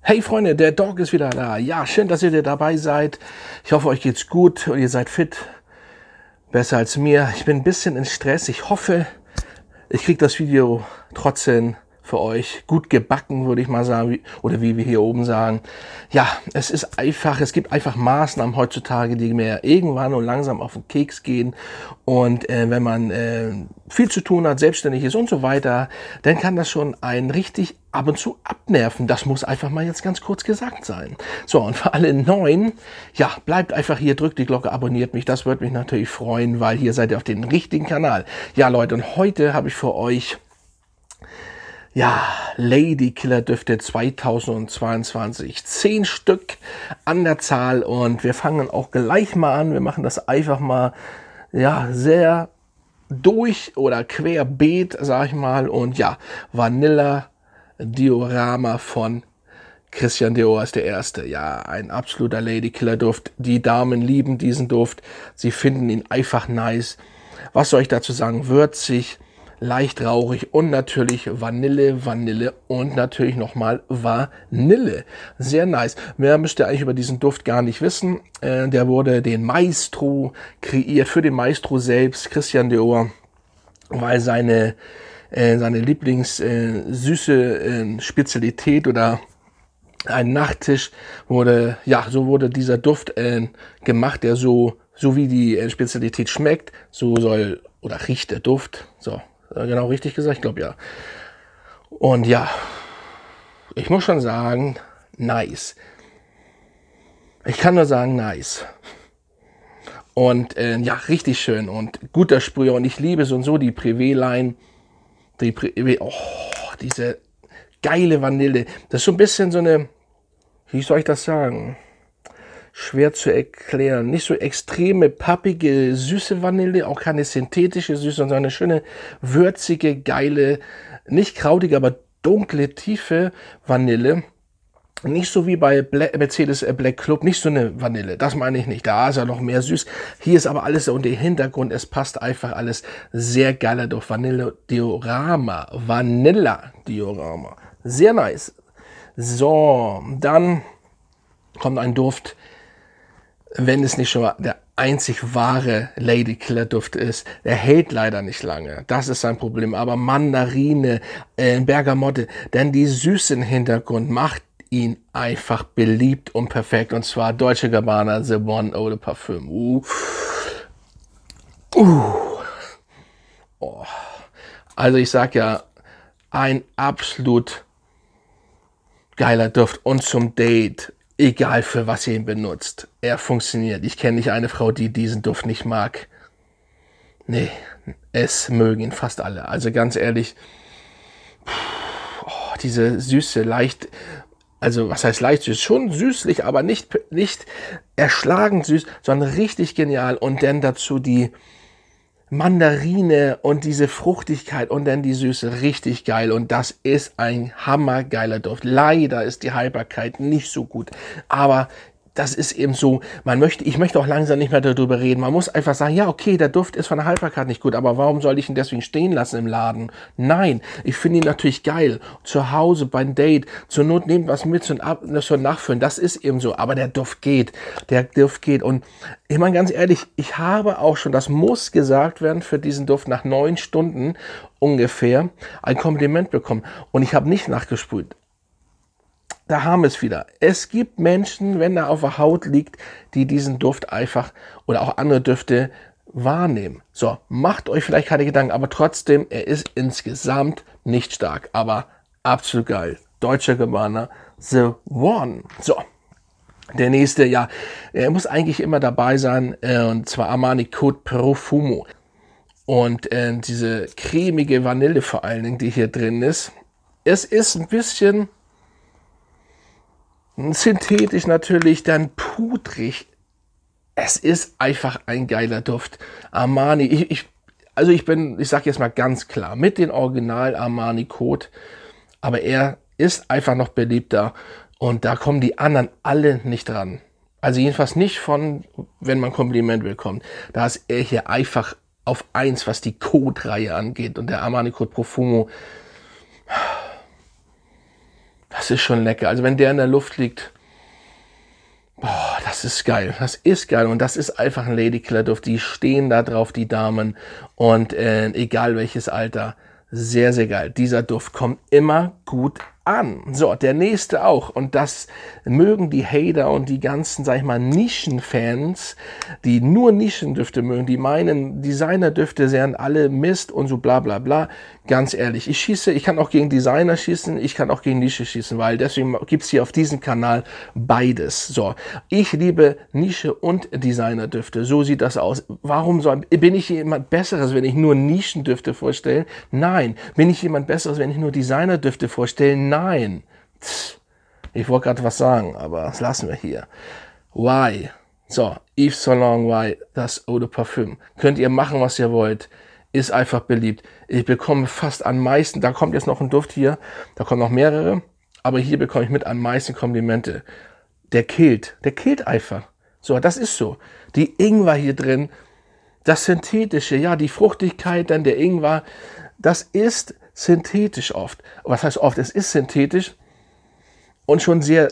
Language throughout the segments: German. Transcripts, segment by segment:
Hey Freunde, der Dog ist wieder da. Ja, schön, dass ihr wieder dabei seid. Ich hoffe, euch geht's gut und ihr seid fit. Besser als mir. Ich bin ein bisschen in Stress. Ich hoffe, ich kriege das Video trotzdem für euch gut gebacken, würde ich mal sagen, oder wie wir hier oben sagen. Ja, es ist einfach, es gibt einfach Maßnahmen heutzutage, die mir irgendwann und langsam auf den Keks gehen. Und wenn man viel zu tun hat, selbstständig ist und so weiter, dann kann das schon einen richtig ab und zu abnerven. Das muss einfach mal jetzt ganz kurz gesagt sein. So, und für alle Neuen, ja, bleibt einfach hier, drückt die Glocke, abonniert mich. Das würde mich natürlich freuen, weil hier seid ihr auf dem richtigen Kanal. Ja, Leute, und heute habe ich für euch ja, Lady Killer Düfte 2022. 10 Stück an der Zahl und wir fangen auch gleich mal an. Wir machen das einfach mal, ja, sehr durch oder querbeet, sag ich mal. Und ja, Vanilla Diorama von Christian Dior ist der erste. Ja, ein absoluter Lady Killer Duft. Die Damen lieben diesen Duft. Sie finden ihn einfach nice. Was soll ich dazu sagen? Würzig, leicht rauchig und natürlich Vanille und natürlich nochmal Vanille. Sehr nice. Mehr müsst ihr eigentlich über diesen Duft gar nicht wissen. Der wurde den Maestro kreiert, für den Maestro selbst, Christian Dior, weil seine Lieblings-süße Spezialität oder ein Nachtisch wurde, ja, so wurde dieser Duft gemacht, der so wie die Spezialität schmeckt, so soll oder riecht der Duft. So, genau richtig gesagt, ich glaube ja. Und ja, ich muss schon sagen, nice. Ich kann nur sagen, nice. Und ja, richtig schön und guter Sprüher. Und ich liebe so und so die Privé-Line. Diese geile Vanille. Das ist so ein bisschen so eine, wie soll ich das sagen? Schwer zu erklären. Nicht so extreme, pappige, süße Vanille, auch keine synthetische Süße, sondern eine schöne, würzige, geile, nicht krautige, aber dunkle, tiefe Vanille. Nicht so wie bei Mercedes Black Club, nicht so eine Vanille, das meine ich nicht. Da ist ja noch mehr süß. Hier ist aber alles so und der Hintergrund, es passt einfach alles sehr geiler durch Vanille Diorama. Vanilla Diorama. Sehr nice. So, dann kommt ein Duft, wenn es nicht schon der einzig wahre Lady Killer Duft ist. Der hält leider nicht lange. Das ist sein Problem. Aber Mandarine, Bergamotte, denn die Süße im Hintergrund macht ihn einfach beliebt und perfekt. Und zwar Dolce & Gabbana The One Eau de Parfum. Oh. Also ich sag ja, ein absolut geiler Duft und zum Date, egal für was ihr ihn benutzt, er funktioniert. Ich kenne nicht eine Frau, die diesen Duft nicht mag. Nee, es mögen ihn fast alle. Also ganz ehrlich, diese Süße, leicht, also was heißt leicht süß? Schon süßlich, aber nicht erschlagend süß, sondern richtig genial. Und dann dazu die Mandarine und diese Fruchtigkeit und dann die Süße, richtig geil. Und das ist ein hammergeiler Duft. Leider ist die Haltbarkeit nicht so gut, aber das ist eben so, ich möchte auch langsam nicht mehr darüber reden. Man muss einfach sagen, ja, okay, der Duft ist von der Haltbarkeit nicht gut, aber warum soll ich ihn deswegen stehen lassen im Laden? Nein, ich finde ihn natürlich geil. Zu Hause, beim Date, zur Not nehmt was mit zum Nachfüllen. Das ist eben so, aber der Duft geht. Der Duft geht. Und ich meine ganz ehrlich, ich habe auch schon, das muss gesagt werden, für diesen Duft nach 9 Stunden ungefähr ein Kompliment bekommen. Und ich habe nicht nachgesprüht. Da haben wir es wieder. Es gibt Menschen, wenn er auf der Haut liegt, die diesen Duft einfach oder auch andere Düfte wahrnehmen. So, macht euch vielleicht keine Gedanken, aber trotzdem, er ist insgesamt nicht stark, aber absolut geil. Dolce & Gabbana The One. So, der nächste, ja, er muss eigentlich immer dabei sein, und zwar Armani Code Profumo. Und diese cremige Vanille vor allen Dingen, die hier drin ist. Es ist ein bisschen synthetisch natürlich, dann pudrig. Es ist einfach ein geiler Duft. Armani, ich sage jetzt mal ganz klar, mit den Original Armani Code, aber er ist einfach noch beliebter und da kommen die anderen alle nicht dran. Also jedenfalls nicht von, wenn man Kompliment bekommt. Da ist er hier einfach auf 1, was die Code-Reihe angeht und der Armani Code Profumo. Das ist schon lecker. Also wenn der in der Luft liegt, boah, das ist geil. Das ist geil. Und das ist einfach ein Ladykiller-Duft. Die stehen da drauf, die Damen. Und egal welches Alter, sehr, sehr geil. Dieser Duft kommt immer gut an. So, der nächste auch. Und das mögen die Hater und die ganzen, sag ich mal, Nischenfans, die nur Nischendüfte mögen, die meinen, Designerdüfte wären alle Mist und so bla bla bla. Ganz ehrlich, ich kann auch gegen Designer schießen, ich kann auch gegen Nische schießen, weil deswegen gibt's hier auf diesem Kanal beides. So, ich liebe Nische und Designerdüfte. So sieht das aus. Bin ich jemand Besseres, wenn ich nur Nischendüfte vorstelle? Nein. Bin ich jemand Besseres, wenn ich nur Designerdüfte vorstelle? Nein. Ich wollte gerade was sagen, aber das lassen wir hier. Why? So, Yves Saint Laurent, das Eau de Parfum. Könnt ihr machen, was ihr wollt. Ist einfach beliebt. Ich bekomme fast am meisten, da kommt jetzt noch ein Duft hier, da kommen noch mehrere, aber hier bekomme ich mit am meisten Komplimente. Der killt einfach. So, das ist so. Die Ingwer hier drin, das Synthetische, ja, die Fruchtigkeit, dann der Ingwer, das ist synthetisch oft. Was heißt oft? Es ist synthetisch und schon sehr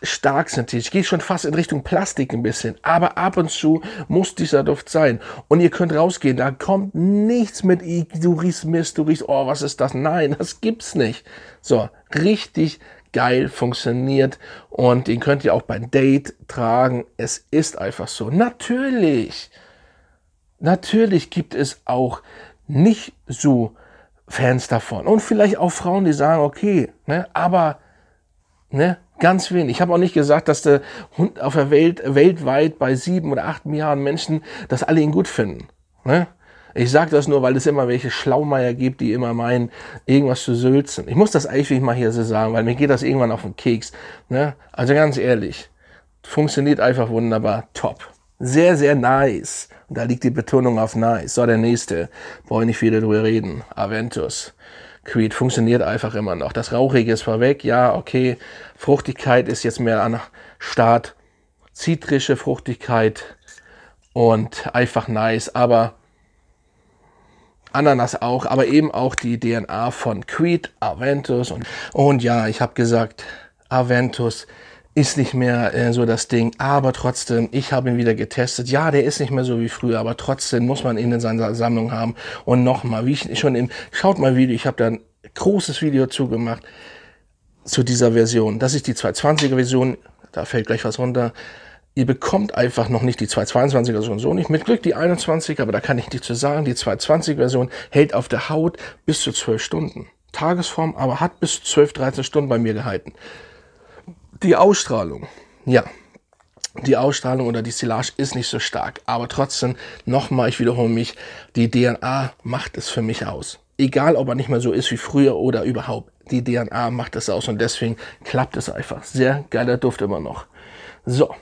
stark synthetisch. Geht schon fast in Richtung Plastik ein bisschen. Aber ab und zu muss dieser Duft sein. Und ihr könnt rausgehen, da kommt nichts mit, du riechst Mist, du riechst, oh, was ist das? Nein, das gibt's nicht. So, richtig geil, funktioniert. Und den könnt ihr auch beim Date tragen. Es ist einfach so. Natürlich gibt es auch nicht so Fans davon. Und vielleicht auch Frauen, die sagen, okay, ne, aber ne, ganz wenig. Ich habe auch nicht gesagt, dass der Hund auf der Welt weltweit bei 7 oder 8 Milliarden Menschen, dass alle ihn gut finden. Ne? Ich sage das nur, weil es immer welche Schlaumeier gibt, die immer meinen, irgendwas zu sülzen. Ich muss das eigentlich mal hier so sagen, weil mir geht das irgendwann auf den Keks. Ne? Also ganz ehrlich, funktioniert einfach wunderbar, top. Sehr, sehr nice. Und da liegt die Betonung auf nice. So, der nächste. Brauche ich nicht viel drüber reden. Aventus. Creed funktioniert einfach immer noch. Das Rauchige ist vorweg. Ja, okay. Fruchtigkeit ist jetzt mehr an Start. Zitrische Fruchtigkeit. Und einfach nice. Aber Ananas auch. Aber eben auch die DNA von Creed, Aventus. Und ja, ich habe gesagt, Aventus ist nicht mehr so das Ding, aber trotzdem, ich habe ihn wieder getestet. Ja, der ist nicht mehr so wie früher, aber trotzdem muss man ihn in seiner Sammlung haben. Und nochmal, wie ich schon schaut mal Video, ich habe da ein großes Video zugemacht zu dieser Version. Das ist die 220er Version, da fällt gleich was runter. Ihr bekommt einfach noch nicht die 222er Version, so nicht. Mit Glück die 21, aber da kann ich nichts zu sagen. Die 220er Version hält auf der Haut bis zu 12 Stunden. Tagesform, aber hat bis zu 12, 13 Stunden bei mir gehalten. Die Ausstrahlung, ja, die Ausstrahlung oder die Silage ist nicht so stark, aber trotzdem, nochmal, ich wiederhole mich, die DNA macht es für mich aus. Egal, ob er nicht mehr so ist wie früher oder überhaupt, die DNA macht es aus und deswegen klappt es einfach. Sehr geiler Duft immer noch. So,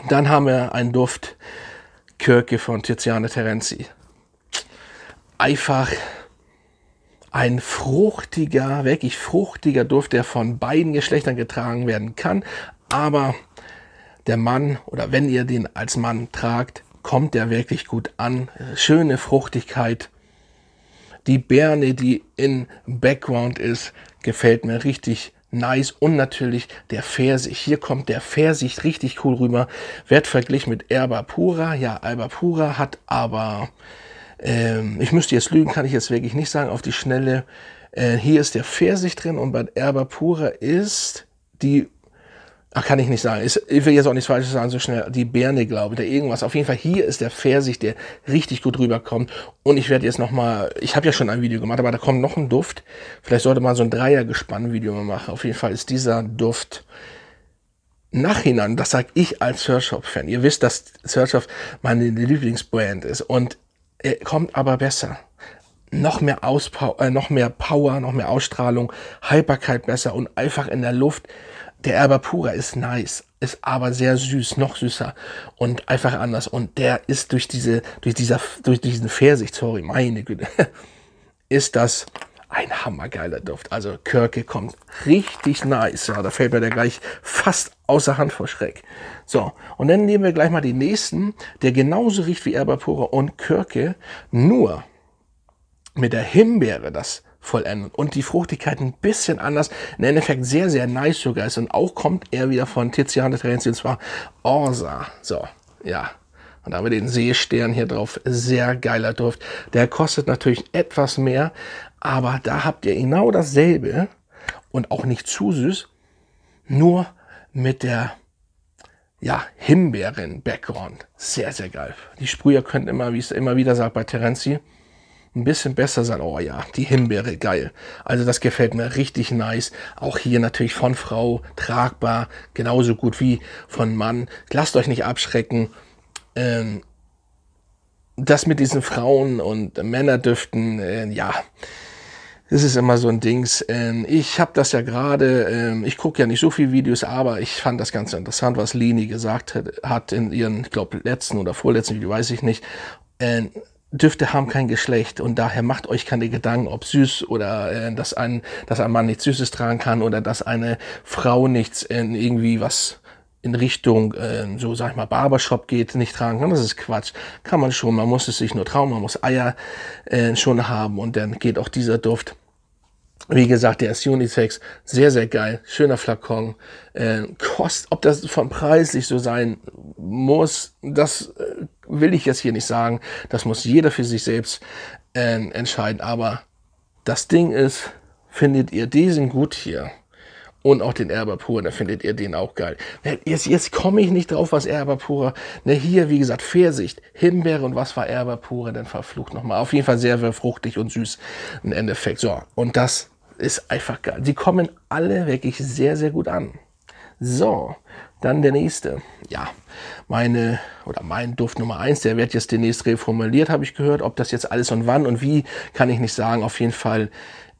dann haben wir einen Duft, Kirke von Tiziana Terenzi. Einfach ein fruchtiger, wirklich fruchtiger Duft, der von beiden Geschlechtern getragen werden kann. Aber der Mann, oder wenn ihr den als Mann tragt, kommt der wirklich gut an. Schöne Fruchtigkeit. Die Birne, die in Background ist, gefällt mir richtig nice. Und natürlich der Pfirsich. Hier kommt der Pfirsich richtig cool rüber. Wird verglichen mit Erba Pura. Ja, Erba Pura hat aber... ich müsste jetzt lügen, kann ich jetzt wirklich nicht sagen, auf die Schnelle. Hier ist der Pfirsich drin und bei Erba Pura ist die, kann ich nicht sagen, ich will jetzt auch nichts Falsches sagen, so schnell, die Birne, glaube ich, oder irgendwas. Auf jeden Fall, hier ist der Pfirsich, der richtig gut rüberkommt. Und ich werde jetzt nochmal, ich habe ja schon ein Video gemacht, aber da kommt noch ein Duft. Vielleicht sollte man so ein Dreiergespann-Video mal machen. Auf jeden Fall ist dieser Duft nachhinein, das sage ich als Surshop-Fan. Ihr wisst, dass Surshop meine Lieblingsbrand ist und er kommt aber besser. Noch mehr Power, noch mehr Ausstrahlung, Haltbarkeit besser und einfach in der Luft. Der Erba Pura ist nice, ist aber sehr süß, noch süßer und einfach anders. Und der ist durch diesen Pfirsich, sorry, meine Güte, ist das ein hammergeiler Duft. Also Kirke kommt richtig nice. Ja, da fällt mir der gleich fast außer Hand vor Schreck. So, und dann nehmen wir gleich mal den nächsten, der genauso riecht wie Erba Pura und Kirke, nur mit der Himbeere, das vollenden. Und die Fruchtigkeit ein bisschen anders, im Endeffekt sehr, sehr nice sogar ist. Und auch kommt er wieder von Tiziano Terenzi, und zwar Orsa. So, ja. Und da haben wir den Seestern hier drauf. Sehr geiler Duft. Der kostet natürlich etwas mehr, aber da habt ihr genau dasselbe und auch nicht zu süß, nur mit der Himbeeren-Background. Sehr, sehr geil. Die Sprüher können immer, wie ich es immer wieder sage bei Terenzi, ein bisschen besser sein. Oh ja, die Himbeere, geil. Also das gefällt mir richtig nice. Auch hier natürlich von Frau tragbar, genauso gut wie von Mann. Lasst euch nicht abschrecken. Das mit diesen Frauen- und Männerdüften, das ist immer so ein Dings. Ich habe das ja gerade, ich gucke ja nicht so viele Videos, aber ich fand das ganz interessant, was Leni gesagt hat in ihren, ich glaube, letzten oder vorletzten Video, weiß ich nicht. Düfte haben kein Geschlecht und daher macht euch keine Gedanken, ob süß oder dass ein Mann nichts Süßes tragen kann oder dass eine Frau nichts irgendwie was in Richtung, so sag ich mal, Barbershop geht, nicht tragen kann. Das ist Quatsch. Kann man schon, man muss es sich nur trauen, man muss Eier schon haben und dann geht auch dieser Duft. Wie gesagt, der ist Unisex, sehr, sehr geil, schöner Flakon. Ob das von preislich so sein muss, das will ich jetzt hier nicht sagen. Das muss jeder für sich selbst entscheiden. Aber das Ding ist, findet ihr diesen gut hier und auch den Erba Pura, dann findet ihr den auch geil. Jetzt komme ich nicht drauf, was Erba Pura, hier, wie gesagt, Pfirsich, Himbeere und was war Erba Pura, dann verflucht nochmal. Auf jeden Fall sehr, sehr fruchtig und süß im Endeffekt. So, und das ist einfach geil. Die kommen alle wirklich sehr, sehr gut an. So, dann der nächste. Ja, mein Duft Nummer 1, der wird jetzt demnächst reformuliert, habe ich gehört. Ob das jetzt alles und wann und wie, kann ich nicht sagen. Auf jeden Fall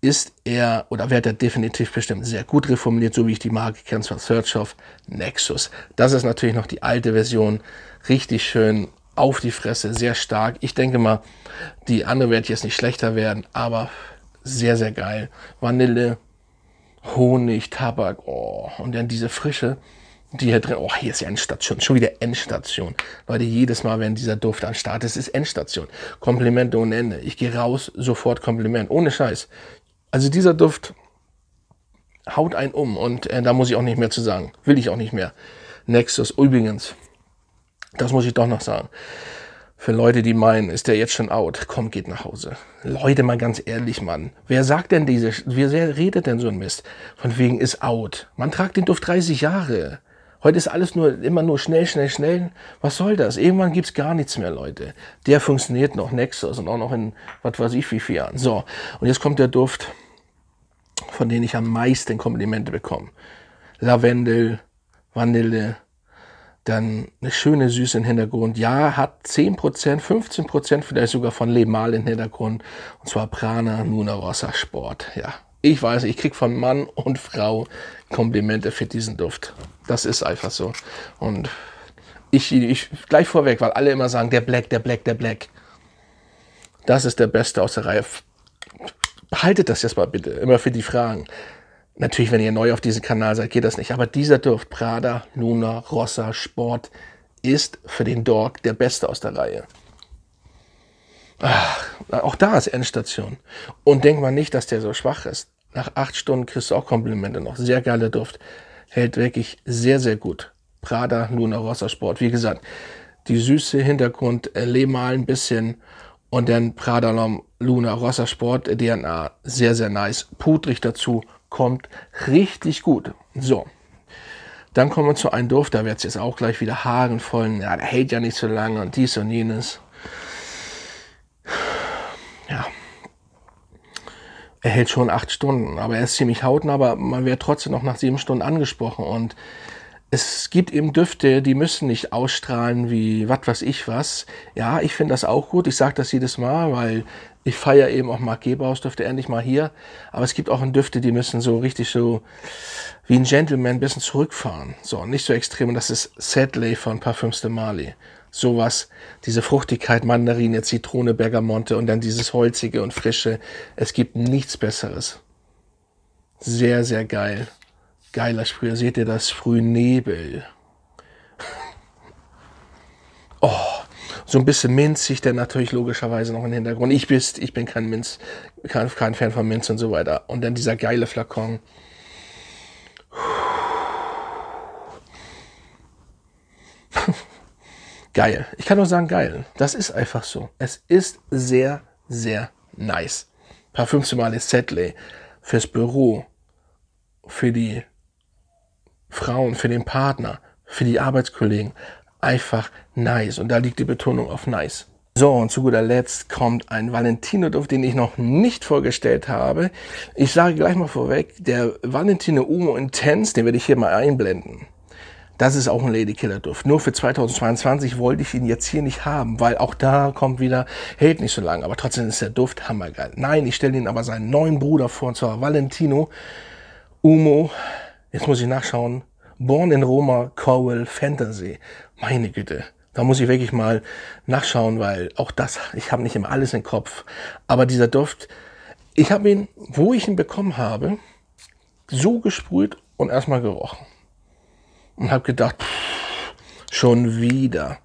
ist er oder wird er definitiv bestimmt sehr gut reformuliert, so wie ich die Marke kenne, von Search of Nexus. Das ist natürlich noch die alte Version, richtig schön auf die Fresse, sehr stark. Ich denke mal, die andere wird jetzt nicht schlechter werden, aber sehr, sehr geil. Vanille, Honig, Tabak, oh, und dann diese Frische, die hier drin, oh, hier ist die Endstation, schon wieder Endstation. Leute, jedes Mal, wenn dieser Duft an Start ist, ist Endstation. Komplimente ohne Ende. Ich gehe raus, sofort Kompliment, ohne Scheiß. Also dieser Duft haut einen um und da muss ich auch nicht mehr zu sagen. Will ich auch nicht mehr. Nexus, übrigens, das muss ich doch noch sagen. Für Leute, die meinen, ist der jetzt schon out, komm, geht nach Hause. Leute, mal ganz ehrlich, Mann. Wer redet denn so ein Mist? Von wegen ist out. Man tragt den Duft 30 Jahre. Heute ist alles immer nur schnell, schnell, schnell. Was soll das? Irgendwann gibt's gar nichts mehr, Leute. Der funktioniert noch, Nexus, und auch noch in, was weiß ich, wie vielen Jahren. So, und jetzt kommt der Duft, von dem ich am meisten Komplimente bekomme. Lavendel, Vanille, dann eine schöne Süße im Hintergrund. Ja, hat 10%, 15% vielleicht sogar von Lemal im Hintergrund. Und zwar Prana Luna Rossa Sport. Ja, ich weiß, ich kriege von Mann und Frau Komplimente für diesen Duft. Das ist einfach so. Und ich gleich vorweg, weil alle immer sagen, der Black, der Black, der Black. Das ist der Beste aus der Reihe. Behaltet das jetzt mal bitte, immer für die Fragen. Natürlich, wenn ihr neu auf diesem Kanal seid, geht das nicht. Aber dieser Duft, Prada Luna Rossa Sport, ist für den Dog der Beste aus der Reihe. Ach, auch da ist Endstation. Und denkt mal nicht, dass der so schwach ist. Nach 8 Stunden kriegst du auch Komplimente noch. Sehr geiler Duft. Hält wirklich sehr, sehr gut. Prada Luna Rossa Sport. Wie gesagt, die süße Hintergrund, Lemal ein bisschen. Und dann Prada Luna Rossa Sport, DNA, sehr, sehr nice. Pudrig dazu, kommt richtig gut. So, dann kommen wir zu einem Duft, da wird es jetzt auch gleich wieder harenvoll. Ja, der hält ja nicht so lange und dies und jenes. Ja, er hält schon 8 Stunden, aber er ist ziemlich hautnah, aber man wird trotzdem noch nach 7 Stunden angesprochen. Und es gibt eben Düfte, die müssen nicht ausstrahlen wie was weiß ich was. Ja, ich finde das auch gut. Ich sage das jedes Mal, weil ich feiere eben auch Marc Gebauer-Düfte endlich mal hier. Aber es gibt auch Düfte, die müssen so richtig so wie ein Gentleman ein bisschen zurückfahren. So, nicht so extrem. Und das ist Sedley von Parfums de Marly. Sowas, diese Fruchtigkeit, Mandarine, Zitrone, Bergamonte und dann dieses Holzige und Frische. Es gibt nichts Besseres. Sehr, sehr geil. Geiler Sprüher, seht ihr das? Frühnebel. Oh, So ein bisschen minzig, der natürlich logischerweise noch im Hintergrund. Ich bin kein Fan von Minz und so weiter. Und dann dieser geile Flakon. Geil. Ich kann nur sagen, geil. Das ist einfach so. Es ist sehr, sehr nice. Parfümsymale Sedley fürs Büro, für die Frauen, für den Partner, für die Arbeitskollegen. Einfach nice. Und da liegt die Betonung auf nice. So, und zu guter Letzt kommt ein Valentino-Duft, den ich noch nicht vorgestellt habe. Ich sage gleich mal vorweg, der Valentino Uomo Intense, den werde ich hier mal einblenden. Das ist auch ein Ladykiller-Duft. Nur für 2022 wollte ich ihn jetzt hier nicht haben, weil auch da kommt wieder, hält nicht so lange, aber trotzdem ist der Duft hammergeil. Nein, ich stelle ihn aber seinen neuen Bruder vor, und zwar Valentino Uomo, jetzt muss ich nachschauen, Born in Roma Coral Fantasy. Meine Güte, da muss ich wirklich mal nachschauen, weil auch das, ich habe nicht immer alles im Kopf. Aber dieser Duft, ich habe ihn, wo ich ihn bekommen habe, so gesprüht und erstmal gerochen. Und habe gedacht, schon wieder.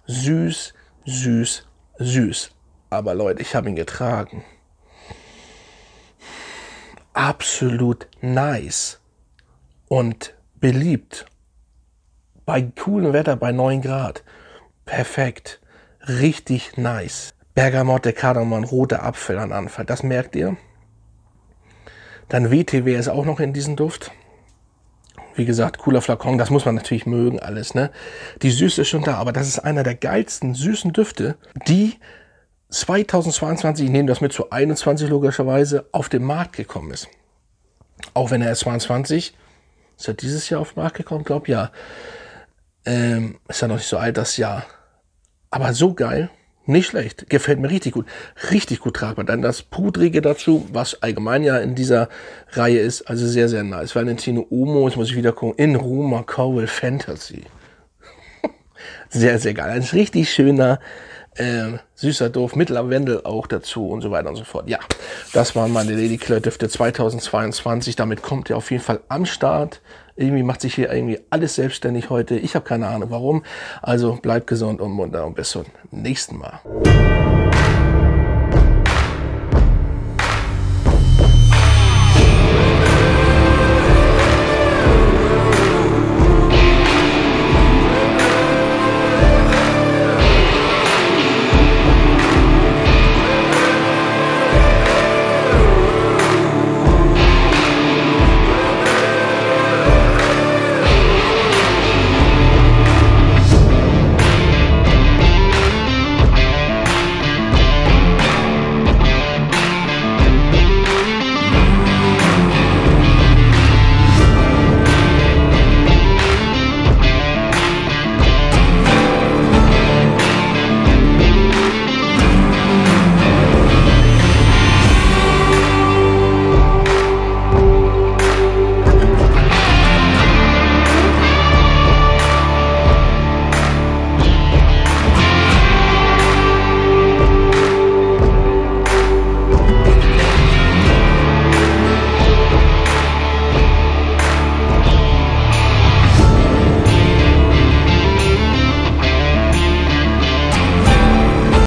Süß, süß, süß. Aber Leute, ich habe ihn getragen. Absolut nice. Und beliebt. Bei coolem Wetter, bei 9 Grad. Perfekt. Richtig nice. Bergamotte, Kardamom, roter Apfel an Anfang. Das merkt ihr. Dann WTW ist auch noch in diesem Duft. Wie gesagt, cooler Flakon, das muss man natürlich mögen alles, ne? Die Süße ist schon da, aber das ist einer der geilsten süßen Düfte, die 2022, ich nehme das mit zu 21 logischerweise, auf den Markt gekommen ist. Auch wenn er erst 22, ist er dieses Jahr auf den Markt gekommen, glaube ich, ja. Ist ja noch nicht so alt, das Jahr. Aber so geil, nicht schlecht, gefällt mir richtig gut tragbar. Dann das Pudrige dazu, was allgemein ja in dieser Reihe ist, also sehr, sehr nice. Valentino Uomo, jetzt muss ich wieder gucken, in Roma Coral Fantasy. Sehr, sehr geil. Ein richtig schöner, süßer Duft, mit Lavendel auch dazu und so weiter und so fort. Ja, das waren meine Ladykiller Düfte 2022. Damit kommt ihr auf jeden Fall am Start. Irgendwie macht sich hier irgendwie alles selbstständig heute. Ich habe keine Ahnung warum. Also bleibt gesund und munter und bis zum nächsten Mal.